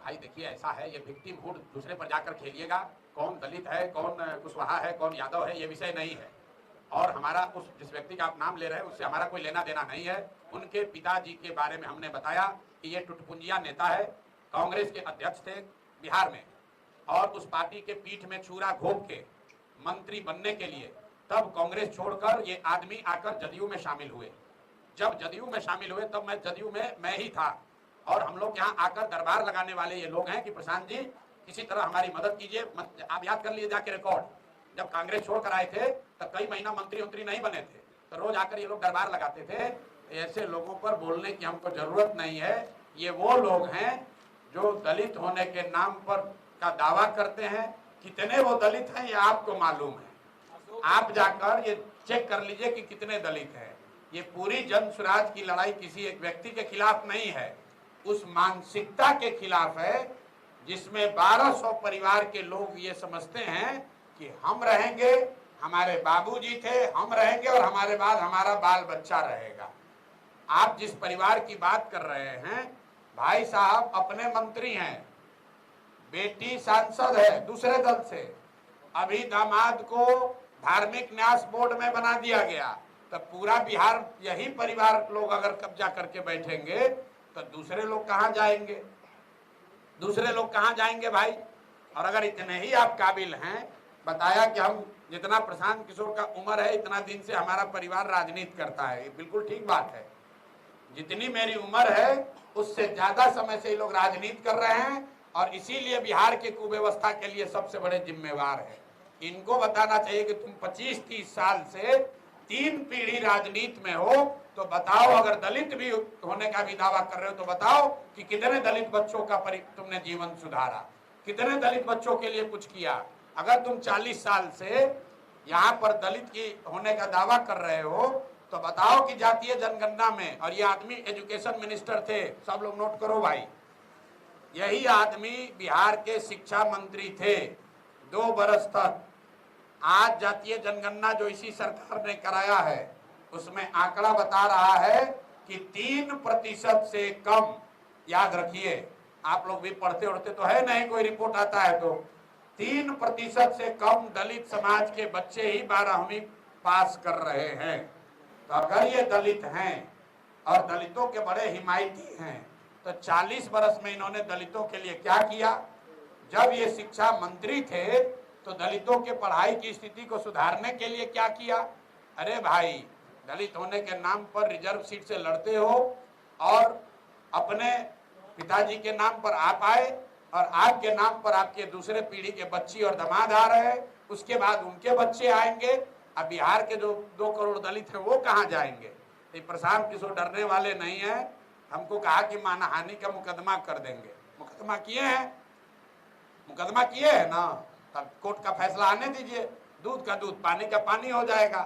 भाई देखिए ऐसा है, ये विक्टिमहुड दूसरे पर जाकर खेलिएगा। कौन दलित है, कौन कुशवाहा है, कौन यादव है, ये विषय नहीं है। और हमारा उस जिस व्यक्ति का आप नाम ले रहे हैं उससे हमारा कोई लेना देना नहीं है। उनके पिताजी के बारे में हमने बताया कि ये टुटपुंजिया नेता है, कांग्रेस के अध्यक्ष थे बिहार में, और उस पार्टी के पीठ में छुरा घोंप के मंत्री बनने के लिए तब कांग्रेस छोड़कर ये आदमी आकर जदयू में शामिल हुए। जब जदयू में शामिल हुए तब मैं जदयू में मैं ही था, और हम लोग यहाँ आकर दरबार लगाने वाले ये लोग हैं कि प्रशांत जी किसी तरह हमारी मदद कीजिए। आप याद कर लीजिए जाके रिकॉर्ड, जब कांग्रेस छोड़कर आए थे तब कई महीना मंत्री नहीं बने थे, तो रोज आकर ये लोग दरबार लगाते थे। ऐसे लोगों पर बोलने की हमको जरूरत नहीं है। ये वो लोग हैं जो दलित होने के नाम पर का दावा करते हैं। कितने वो दलित हैं ये आपको मालूम है, आप जाकर ये चेक कर लीजिए कि कितने दलित हैं। ये पूरी जन स्वराज की लड़ाई किसी एक व्यक्ति के खिलाफ नहीं है, उस मानसिकता के खिलाफ है जिसमें 1200 परिवार के लोग ये समझते हैं कि हम रहेंगे, हमारे बाबूजी थे, हम रहेंगे और हमारे बाद हमारा बाल बच्चा रहेगा। आप जिस परिवार की बात कर रहे हैं, भाई साहब अपने मंत्री हैं, बेटी सांसद है दूसरे दल से, अभी दामाद को धार्मिक न्यास बोर्ड में बना दिया गया, तो पूरा बिहार यही परिवार लोग अगर कब्जा करके बैठेंगे तो दूसरे लोग कहां जाएंगे? दूसरे लोग कहां जाएंगे भाई? और अगर इतने ही आप काबिल हैं, बताया कि हम जितना प्रशांत किशोर का उम्र है इतना दिन से हमारा परिवार राजनीति करता है, ये बिल्कुल ठीक बात है। जितनी मेरी उम्र है उससे ज्यादा समय से ये लोग राजनीति कर रहे हैं, और इसीलिए बिहार के कुव्यवस्था के लिए सबसे बड़े जिम्मेवार है। इनको बताना चाहिए कि तुम 25-30 साल से 3 पीढ़ी राजनीति में हो, तो बताओ, अगर दलित भी होने का भी दावा कर रहे हो तो बताओ कि कितने दलित बच्चों का तुमने जीवन सुधारा, कितने दलित बच्चों के लिए कुछ किया। अगर तुम 40 साल से यहाँ पर दलित की होने का दावा कर रहे हो तो बताओ कि जातीय जनगणना में, और ये आदमी एजुकेशन मिनिस्टर थे, सब लोग नोट करो भाई, यही आदमी बिहार के शिक्षा मंत्री थे 2 बरस तक। आज जातीय जनगणना जो इसी सरकार ने कराया है उसमें आंकड़ा बता रहा है कि 3% से कम, याद रखिए आप लोग भी पढ़ते उड़ते तो है नहीं, कोई रिपोर्ट आता है तो 3% से कम दलित समाज के बच्चे ही 12वीं पास कर रहे हैं। तो अगर ये दलित हैं और दलितों के बड़े हिमायती हैं तो 40 बरस में इन्होंने दलितों के लिए क्या किया? जब ये शिक्षा मंत्री थे तो दलितों के पढ़ाई की स्थिति को सुधारने के लिए क्या किया? अरे भाई, दलित होने के नाम पर रिजर्व सीट से लड़ते हो और अपने पिताजी के नाम पर आप आए और आपके नाम पर आपके दूसरे पीढ़ी के बच्ची और दामाद आ रहे हैं, उसके बाद उनके बच्चे आएंगे। अब बिहार के जो 2 करोड़ दलित हैं वो कहाँ जाएंगे? तो प्रशांत किशोर डरने वाले नहीं है। हमको कहा कि मानहानि का मुकदमा कर देंगे, मुकदमा किए हैं ना, तब कोर्ट का फैसला आने दीजिए, दूध का दूध पानी का पानी हो जाएगा।